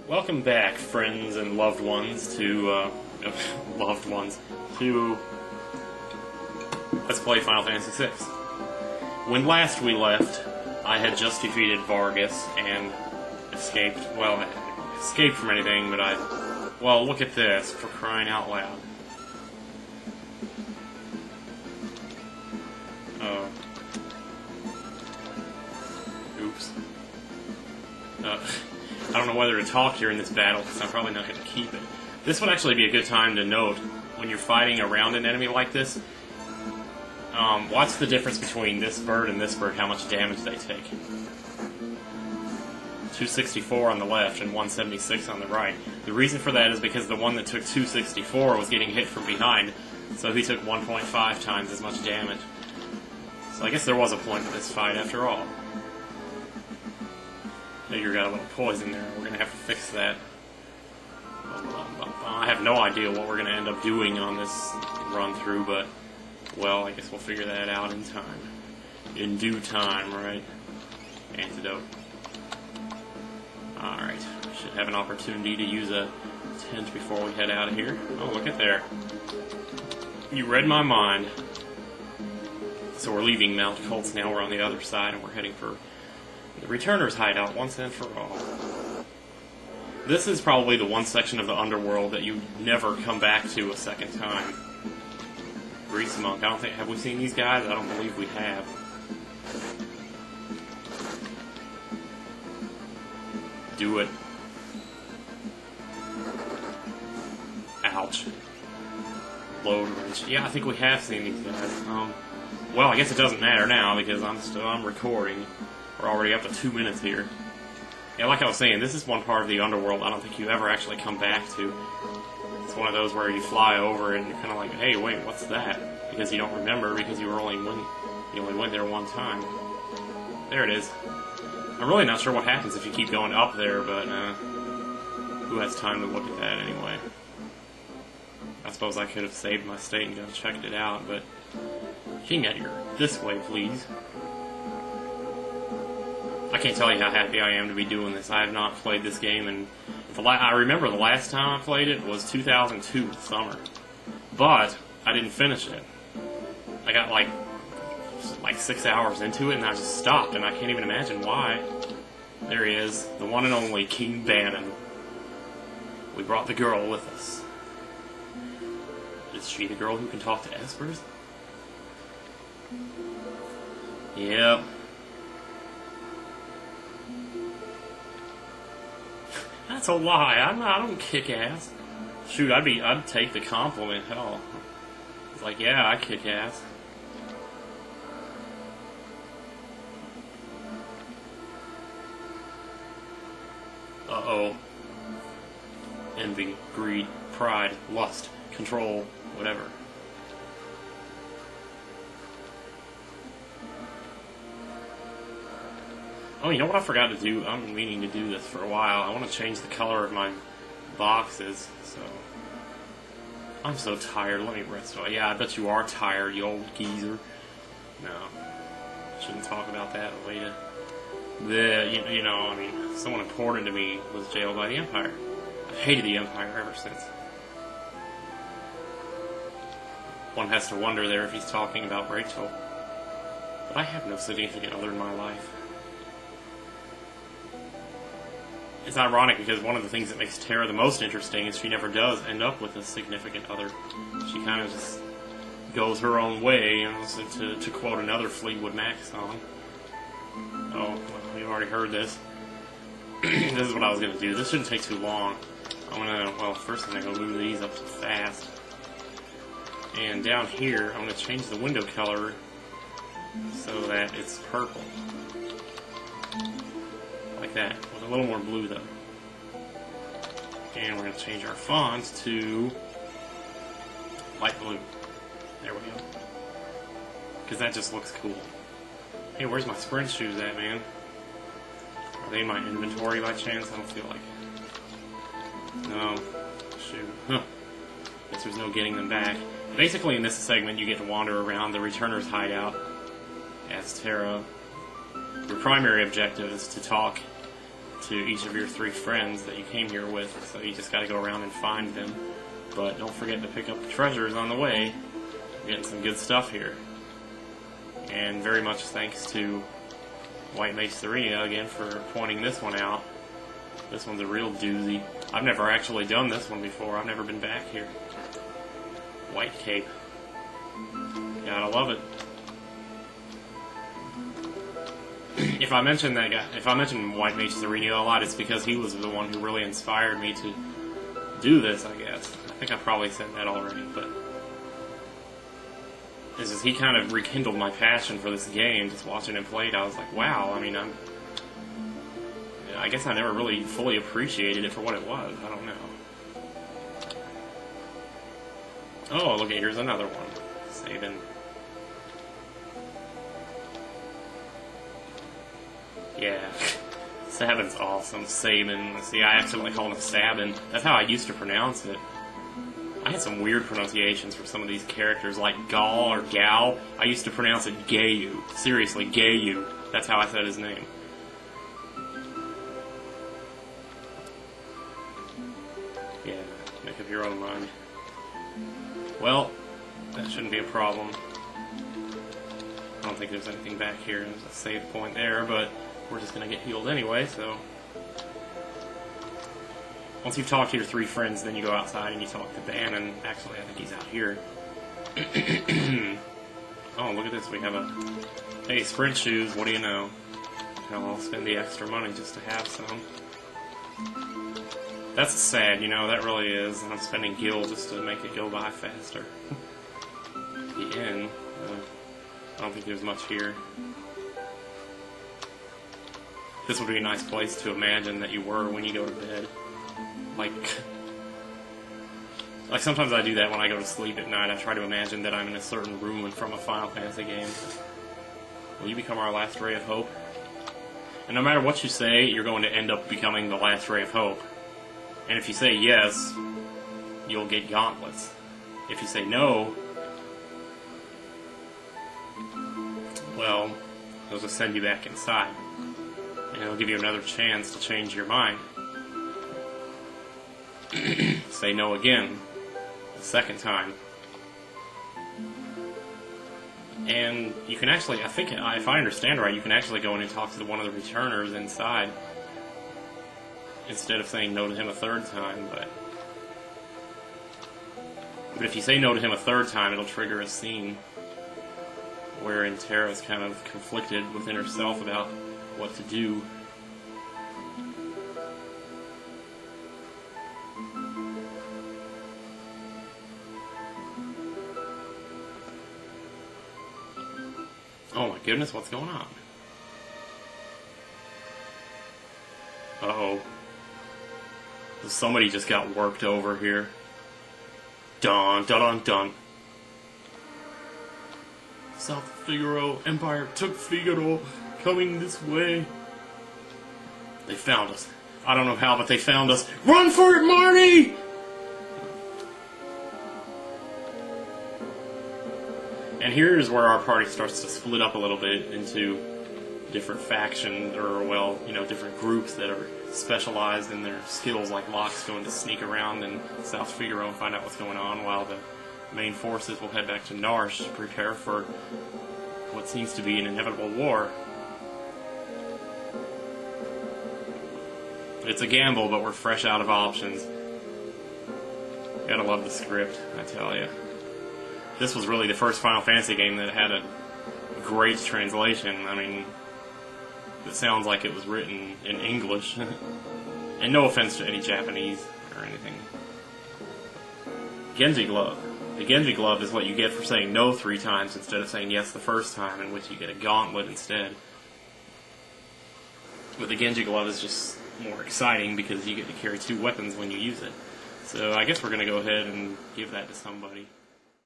Welcome back, friends and loved ones, to Let's Play Final Fantasy VI. When last we left, I had just defeated Vargas and escaped from anything, but well, look at this, for crying out loud. Oops. I don't know whether to talk during this battle, because I'm probably not going to keep it. This would actually be a good time to note, when you're fighting around an enemy like this, what's the difference between this bird and this bird, how much damage they take? 264 on the left and 176 on the right. The reason for that is because the one that took 264 was getting hit from behind, so he took 1.5 times as much damage. So I guess there was a point to this fight after all. You got a little poison there. We're going to have to fix that. I have no idea what we're going to end up doing on this run-through, but, well, I guess we'll figure that out in time. In due time, right? Antidote. Alright. Should have an opportunity to use a tent before we head out of here. Oh, look at there. You read my mind. So we're leaving Mount Colts now. We're on the other side, and we're heading for the Returner's Hideout once and for all. This is probably the one section of the underworld that you never come back to a second time. Grease Monk. I don't think... Have we seen these guys? I don't believe we have. Do it. Ouch. Load wrench. Yeah, I think we have seen these guys. Well, I guess it doesn't matter now because I'm recording. We're already up to 2 minutes here. Yeah, like I was saying, this is one part of the underworld I don't think you ever actually come back to. It's one of those where you fly over and you're kind of like, hey, wait, what's that? Because you don't remember because you only went there one time. There it is. I'm really not sure what happens if you keep going up there, but who has time to look at that anyway? I suppose I could have saved my state and gone checked it out, but King Edgar, this way, please. I can't tell you how happy I am to be doing this. I have not played this game, and I remember the last time I played it was 2002 summer, but I didn't finish it. I got like 6 hours into it, and I just stopped, and I can't even imagine why. There he is, the one and only King Bannon. We brought the girl with us. Is she the girl who can talk to espers? Yep. That's a lie. I don't kick ass. Shoot, I'd take the compliment. Hell, it's like, yeah, I kick ass. Uh-oh. Envy, greed, pride, lust, control, whatever. Oh, you know what I forgot to do? I'm meaning to do this for a while. I want to change the color of my boxes, so... I'm so tired. Let me rest. Oh, yeah, I bet you are tired, you old geezer. No. Shouldn't talk about that later. You know, I mean, someone important to me was jailed by the Empire. I've hated the Empire ever since. One has to wonder there if he's talking about Rachel. But I have no significant other in my life. It's ironic because one of the things that makes Terra the most interesting is she never does end up with a significant other. She kind of just goes her own way, you know, so to quote another Fleetwood Mac song. Oh, well, you've already heard this. This is what I was going to do. This shouldn't take too long. First I'm going to move these up fast. And down here, I'm going to change the window color so that it's purple. Like that, with a little more blue though. And we're going to change our font to light blue. There we go. Because that just looks cool. Hey, where's my sprint shoes at, man? Are they in my inventory by chance? I don't feel like it. No. Shoot. Huh. Guess there's no getting them back. Basically, in this segment, you get to wander around the Returner's Hideout as Terra. Your primary objective is to talk to each of your 3 friends that you came here with, so you just gotta go around and find them. But don't forget to pick up the treasures on the way. We're getting some good stuff here. And very much thanks to White Mage Serena again for pointing this one out. This one's a real doozy. I've never actually done this one before. I've never been back here. White Cape. Gotta love it. If I mention White Mage Serena a lot, it's because he was the one who really inspired me to do this, I guess. I think I probably said that already, but it's just he kind of rekindled my passion for this game. Just watching him play it, I was like, wow. I mean, I guess I never really fully appreciated it for what it was. I don't know. Oh, look, here's another one. Sabin. Yeah. Sabin's awesome. Sabin. See, I accidentally called him Sabin. That's how I used to pronounce it. I had some weird pronunciations for some of these characters, like Gal or Gal. I used to pronounce it Gayu. Seriously, Gayu. That's how I said his name. Yeah, make up your own mind. Well, that shouldn't be a problem. I don't think there's anything back here. There's a save point there, but we're just going to get healed anyway, so... Once you've talked to your 3 friends, then you go outside and you talk to Dan, and actually I think he's out here. Oh, look at this, we have a... Hey, sprint shoes, what do you know? I'll spend the extra money just to have some. That's sad, you know, that really is, and I'm spending gil just to make it go by faster. The inn, I don't think there's much here. This would be a nice place to imagine that you were when you go to bed. Like sometimes I do that when I go to sleep at night. I try to imagine that I'm in a certain room from a Final Fantasy game. Will you become our last ray of hope? And no matter what you say, you're going to end up becoming the last ray of hope. And if you say yes, you'll get gauntlets. If you say no, well, it'll just send you back inside. And it'll give you another chance to change your mind. Say no again, the second time. And you can actually, I think, if I understand right, you can actually go in and talk to one of the returners inside instead of saying no to him a 3rd time, but if you say no to him a 3rd time, it'll trigger a scene wherein Terra's kind of conflicted within herself about what to do. Oh my goodness, what's going on? Uh-oh. Somebody just got worked over here. Dun, dun, dun, dun. South Figaro Empire took Figaro, coming this way. They found us. I don't know how, but they found us. Run for it, Marty! And here's where our party starts to split up a little bit into different factions, or, well, you know, different groups that are specialized in their skills, like Locke's going to sneak around in South Figaro and find out what's going on, while the main forces will head back to Narsh to prepare for what seems to be an inevitable war. It's a gamble, but we're fresh out of options. Gotta love the script, I tell ya. This was really the first Final Fantasy game that had a great translation. I mean, it sounds like it was written in English. And no offense to any Japanese or anything. Genji Glove. The Genji Glove is what you get for saying no 3 times instead of saying yes the first time, in which you get a gauntlet instead. But the Genji Glove is just more exciting because you get to carry 2 weapons when you use it. So I guess we're going to go ahead and give that to somebody.